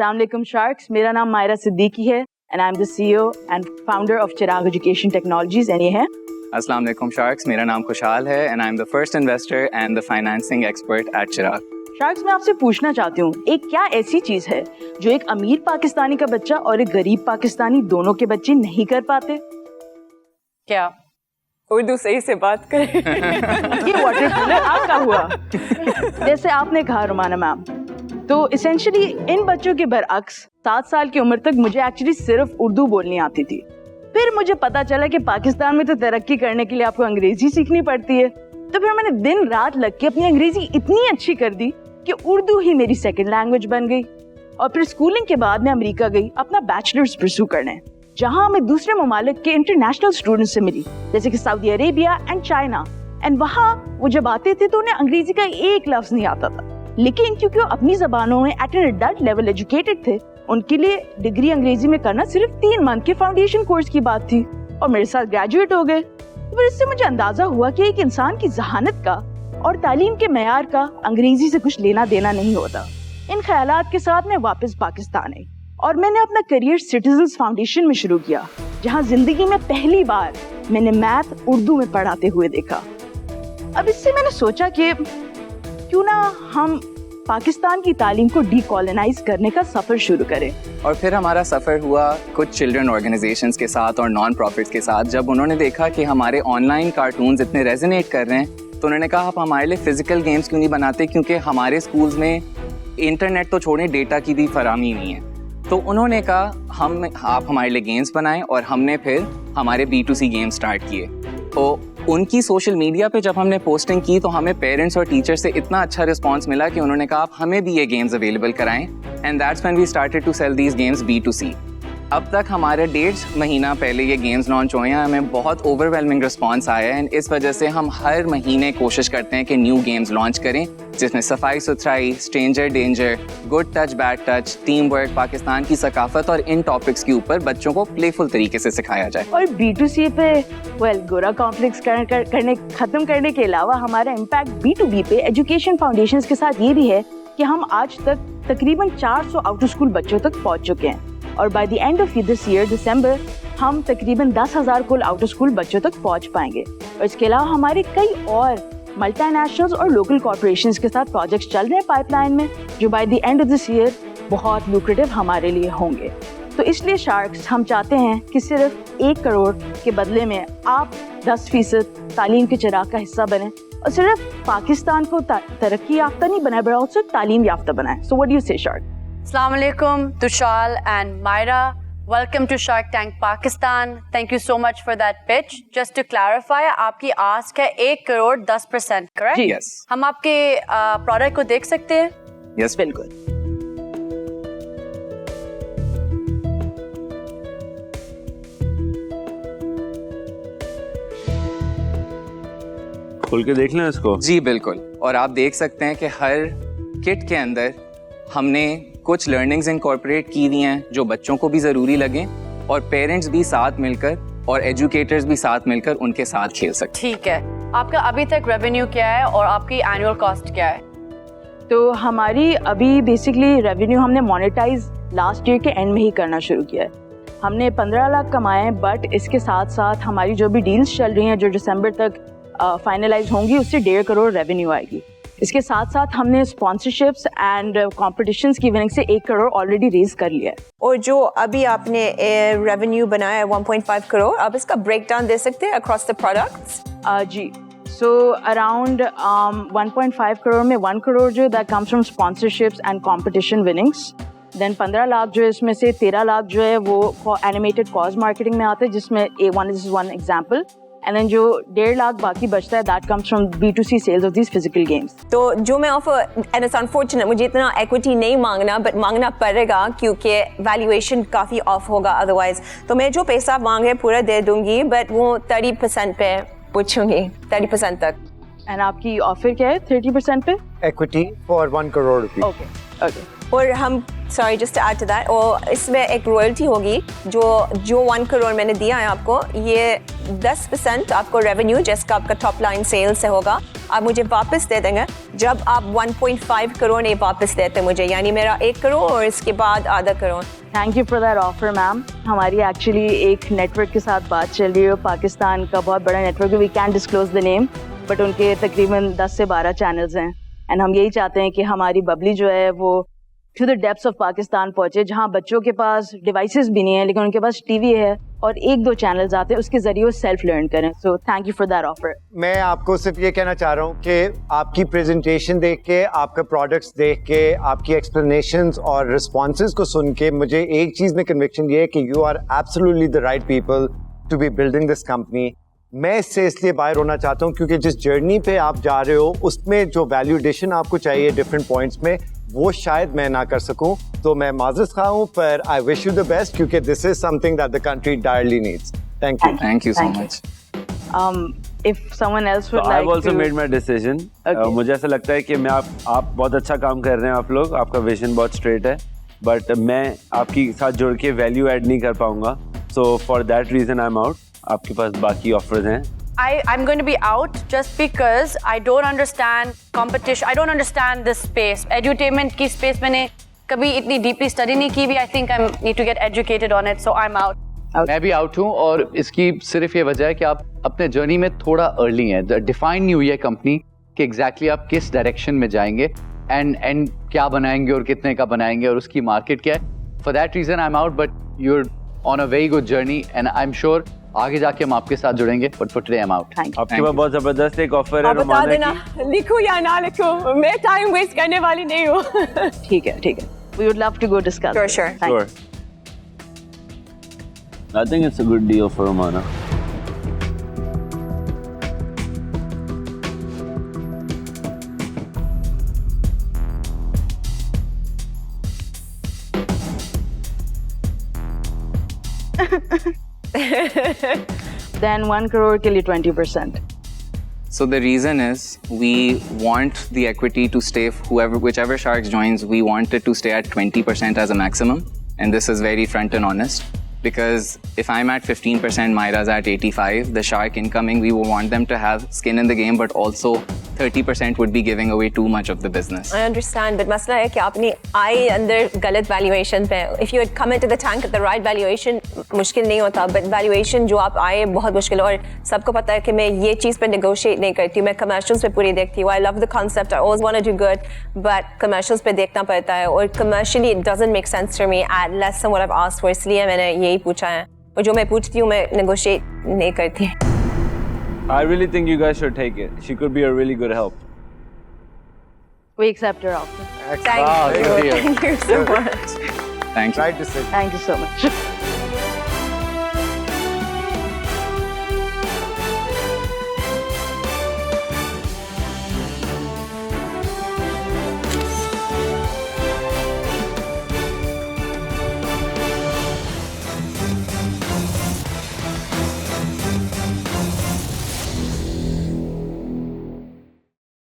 Assalamu alaikum sharks, میرا نام مائرہ صدیقی ہے and I'm the CEO and founder of Chirag Education Technologies and یہ ہے. السلام علیکم شارکس, میرا نام خوشحال ہے and I'm the first investor and the financing expert at Chirag. Sharks میں آپ سے پوچھنا چاہتی ہوں, ایک کیا ایسی چیز ہے جو ایک امیر پاکستانی کا بچہ اور ایک غریب پاکستانی دونوں کے بچے نہیں کر پاتے؟ کیا اردو صحیح سے بات کریں. یہ واٹر کولر آپ کا ہوا, جیسے آپ نے کہا رومانہ میم. تو اسینشلی ان بچوں کے برعکس 7 سال کی عمر تک مجھے ایکچولی صرف اردو بولنی آتی تھی. پھر مجھے پتا چلا کہ پاکستان میں تو ترقی کرنے کے لیے آپ کو انگریزی سیکھنی پڑتی ہے. تو پھر میں نے دن رات لگ کے اپنی انگریزی اتنی اچھی کر دی کہ اردو ہی میری سیکنڈ لینگویج بن گئی. اور پھر اسکولنگ کے بعد میں امریکہ گئی اپنا بیچلرز پرسو کرنے, جہاں میں دوسرے ممالک کے انٹرنیشنل اسٹوڈنٹ سے ملی, جیسے کہ سعودی عربیہ اینڈ چائنا. اینڈ وہاں وہ جب آتے تھے تو انہیں انگریزی کا ایک لفظ نہیں آتا تھا, لیکن کیونکہ وہ اپنی زبانوں میں at an adult level educated تھے, ان کے لیے ڈگری انگریزی میں کرنا صرف 3 منتھ کے فاؤنڈیشن کورس کی بات تھی, اور میرے ساتھ گریجویٹ ہو گئے. پھر اس سے مجھے اندازہ ہوا کہ ایک انسان کی ذہانت کا اور تعلیم کے معیار کا انگریزی سے کچھ لینا دینا نہیں ہوتا. ان خیالات کے ساتھ میں واپس پاکستان آئی اور میں نے اپنا کریئر سٹیزنز فاؤنڈیشن میں شروع کیا, جہاں زندگی میں پہلی بار میں نے میتھ اردو میں پڑھاتے ہوئے دیکھا. اب اس سے میں نے سوچا کہ کیوں نہ ہم پاکستان کی تعلیم کو ڈی کالونائز کرنے کا سفر شروع کریں. اور پھر ہمارا سفر ہوا کچھ چلڈرن آرگنائزیشنز کے ساتھ اور نان پروفٹس کے ساتھ. جب انہوں نے دیکھا کہ ہمارے آن لائن کارٹونز اتنے ریزونیٹ کر رہے ہیں تو انہوں نے کہا آپ ہمارے لیے فزیکل گیمز کیوں نہیں بناتے, کیونکہ ہمارے اسکولز میں انٹرنیٹ تو چھوڑیں ڈیٹا کی بھی فراہمی نہیں ہے. تو انہوں نے کہا آپ ہمارے لیے گیمز بنائیں, اور ہم نے پھر ہمارے B2C گیم اسٹارٹ کیے. تو ان کی سوشل میڈیا پہ جب ہم نے پوسٹنگ کی تو ہمیں پیرنٹس اور ٹیچر سے اتنا اچھا رسپانس ملا کہ انہوں نے کہا آپ ہمیں بھی یہ گیمز اویلیبل کرائیں, and that's when we started to sell these games B2C. اب تک ہمارے 1.5 مہینہ پہلے یہ گیمز لانچ ہوئے ہیں, ہمیں بہت اوور ویلمنگ رسپانس آیا ہے, اینڈ اس وجہ سے ہم ہر مہینے کوشش کرتے ہیں کہ نیو گیمز لانچ کریں جس میں صفائی ستھرائی, stranger danger, good touch bed touch, team work, Pakistan کی ثقافت اور ان ٹاپکس کے اوپر بچوں کو پلے فل طریقے سے سکھایا جائے. اور B2C پہ گورا کمپلیکس ختم کرنے کے علاوہ ہمارا امپیکٹ B2B پہ ایجوکیشن فاؤنڈیشنز کے ساتھ یہ بھی ہے کہ ہم آج تک تقریباً 400 آؤٹ آف اسکول بچوں تک پہنچ چکے ہیں, اور by the end of this year دسمبر ہم تقریباً 10,000 کل آؤٹ آف اسکول بچوں تک پہنچ پائیں گے. اور اس کے علاوہ ہمارے کئی اور ملٹی نیشنلز اور لوکل کارپوریشنز کے ساتھ پروجیکٹس چل رہے ہیں پائپ لائن میں, جو by the end of this year بہت لوکریٹو ہمارے لیے ہوں گے. تو اس لیے شارکس ہم چاہتے ہیں کہ صرف 1 کروڑ کے بدلے میں آپ 10% تعلیم کے چراغ کا حصہ بنیں, اور صرف پاکستان کو ترقی یافتہ نہیں بنائے بڑا اسے تعلیم یافتہ بنائیں. So what do you say Shark? السلام علیکم Tishal and Maira, welcome to Shark Tank Pakistan. Thank you so much for that pitch. Just to clarify, آپ کی آسک ہے 1 کروڑ 10%, correct? Yes. ہم آپ کے پروڈکٹ کو دیکھ سکتے ہیں؟ Yes, بالکل. کھول کے دیکھ لیں اس کو. جی بالکل, اور آپ دیکھ سکتے ہیں کہ ہر کٹ کے اندر ہم نے کچھ لرننگز انکارپوریٹ کی ہوئی ہیں جو بچوں کو بھی ضروری لگیں, اور پیرنٹس بھی ساتھ مل کر اور ایجوکیٹرز بھی ساتھ مل کر ان کے ساتھ کھیل سکتے. ٹھیک ہے, آپ کا ابھی تک ریونیو کیا ہے اور آپ کی اینوئل کاسٹ کیا ہے؟ تو ہماری ابھی بیسکلی ریونیو ہم نے مانیٹائز لاسٹ ایئر کے اینڈ میں ہی کرنا شروع کیا ہے. ہم نے 15 لاکھ کمائے ہیں, بٹ اس کے ساتھ ساتھ ہماری جو بھی ڈیلز چل رہی ہیں جو دسمبر تک فائنلائز ہوں گی, اس سے 1.5 کروڑ ریونیو آئے گی. اس کے ساتھ ساتھ ہم نے اسپانسرشپس اینڈ کمپٹیشنس کی وننگ سے 1 کروڑ آلریڈی ریز کر لیا ہے. اور جو ابھی آپ نے ریونیو بنایا ہے 1.5 کروڑ, آپ اس کا بریک ڈاؤن دے سکتے ہیں اکراس دا پروڈکٹس؟ جی, سو اراؤنڈ 1.5 کروڑ میں 1 کروڑ جو that comes from sponsorships and competition winnings. Then 15 lakh جو ہے اس میں سے 13 لاکھ جو ہے وہ اینیمیٹڈ کاز مارکیٹنگ میں آتے ہیں, جس میں ون ایگزامپل. And then جو 1.5 لاکھ باقی بچتا ہے that comes from B2C sales of these physical games. تو جو میں آفر, and it's unfortunate مجھے اتنا ایکویٹی نہیں مانگنا, بٹ مانگنا پڑے گا کیونکہ ویلیویشن کافی آف ہوگا ادروائز. تو میں جو پیسہ مانگے پورا دے دوں گی, بٹ وہ 30% پہ پوچھوں گی, 30% تک. اینڈ آپ کی آفر کیا ہے 30% پہ؟ Equity for 1 crore rupees. Okay. اور ہم sorry just add to that, اور اس میں ایک رویلٹی ہوگی جو 1 کروڑ میں نے دیا ہے آپ کو, یہ 10% آپ کو ریونیو جس کا آپ کا ٹاپ لائن سیل سے ہوگا, آپ مجھے واپس دے دیں گے جب آپ 1.5 کروڑ نہیں واپس دیتے مجھے, یعنی میرا 1 کروڑ اور اس کے بعد آدھا crore. Thank you for that offer ma'am. ہماری ایکچولی ایک نیٹ ورک کے ساتھ بات چل رہی ہے, پاکستان کا بہت بڑا نیٹ ورک ہے, we can disclose the name, but ان کے تقریباً 10 سے 12 چینلز ہیں, اینڈ ہم یہی چاہتے ہیں کہ ہماری ببلی جو ہے وہ ٹو دا ڈیپس آف پاکستان پہنچے, جہاں بچوں کے پاس ڈیوائسز بھی نہیں ہیں لیکن ان کے پاس ٹی وی ہے اور 1-2 چینلز آتے ہیں, اس کے ذریعے وہ سیلف لرن کریں. So thank you for that offer. میں آپ کو صرف یہ کہنا چاہ رہا ہوں کہ آپ کی پریزنٹیشن دیکھ کے, آپ کا پروڈکٹس دیکھ کے, آپ کی ایکسپلینیشنز اور رسپانسز کو سن کے مجھے ایک چیز میں کنوکشن یہ ہے کہ you are absolutely the right people to be building this company. میں اس سے اس لیے باہر ہونا چاہتا ہوں کیونکہ جس جرنی پہ آپ جا رہے ہو اس میں جو ویلیو ایڈیشن آپ کو چاہیے ڈفرینٹ پوائنٹس میں, وہ شاید میں نہ کر سکوں. تو میں معذرت خواہ ہوں, پر آئی وش یو دا بیسٹ کیونکہ this is something that the country direly needs. Thank you. Thank you so much. If someone else would I've like also to... made my decision. مجھے ایسا لگتا ہے کہ میں آپ بہت اچھا کام کر رہے ہیں, آپ لوگ, آپ کا ویژن بہت اسٹریٹ ہے, بٹ میں آپ کے ساتھ جڑ کے ویلیو ایڈ نہیں کر پاؤں گا. So for that reason I am out. آپ کے پاس باقی آفرز ہیں. I'm going to be out just because I don't understand competition. I don't understand this space. Edutainment کی space میں نے کبھی اتنی deeply study نہیں کی بھی. I think I need to get educated on it, so I'm out. میں بھی آؤٹ ہوں, اور اس کی صرف یہ وجہ ہے کہ آپ اپنے جرنی میں تھوڑا ارلی ہیں. ڈیفائن نہیں ہوئی ہے کمپنی کہ ایگزیکٹلی آپ کس ڈائریکشن میں جائیں گے, اینڈ کیا بنائیں گے اور کتنے کا بنائیں گے اور اس کی مارکیٹ کیا ہے. For that reason I am out, but you are on a very good journey and I am sure آگے جا کے ہم آپ کے ساتھ جڑیں گے. But for today I am out. آپ کے پاس بہت زبردست ایک آفر ہے آپ بتا دینا رومانہ لکھوں یا نہ لکھوں, میں ٹائم ویسٹ کرنے والی نہیں ہوں. ٹھیک ہے, ٹھیک ہے. We would love to go discuss. Sure, sure. Thank you. کی. I think it's a good deal for Romana. Then 1 crore کے لیے 20%. So the reason is we want the equity to stay, whichever Sharks joins, we want it to stay at 20% as a maximum. And this is very front and honest. Because if I'm at 15%, Myra's at 85%, the Shark incoming, we will want them to have skin in the game, but also 30% would be giving away too much of the business. I understand, but مسئلہ ہے کہ آپ نے آئے اندر غلط valuation پہ. If you had come into the tank at the right valuation, مشکل نہیں ہوتا, but valuation جو آپ آئے بہت مشکل. اور سب کو پتا ہے کہ میں یہ چیز پہ negotiate نہیں کرتی ہوں, میں commercials پہ پوری دیکھتی ہوں. I love the concept, I always want to do good, but commercials پہ دیکھنا پڑتا ہے, اور commercially it doesn't make sense for me at less than what I've asked for. اس لیے میں نے یہی پوچھا ہے, اور جو میں پوچھتی ہوں میں negotiate نہیں کرتی. I really think you guys should take it. She could be a really good help. We accept your offer. Thank you so much. Thank you. Right decision. Thank you so much.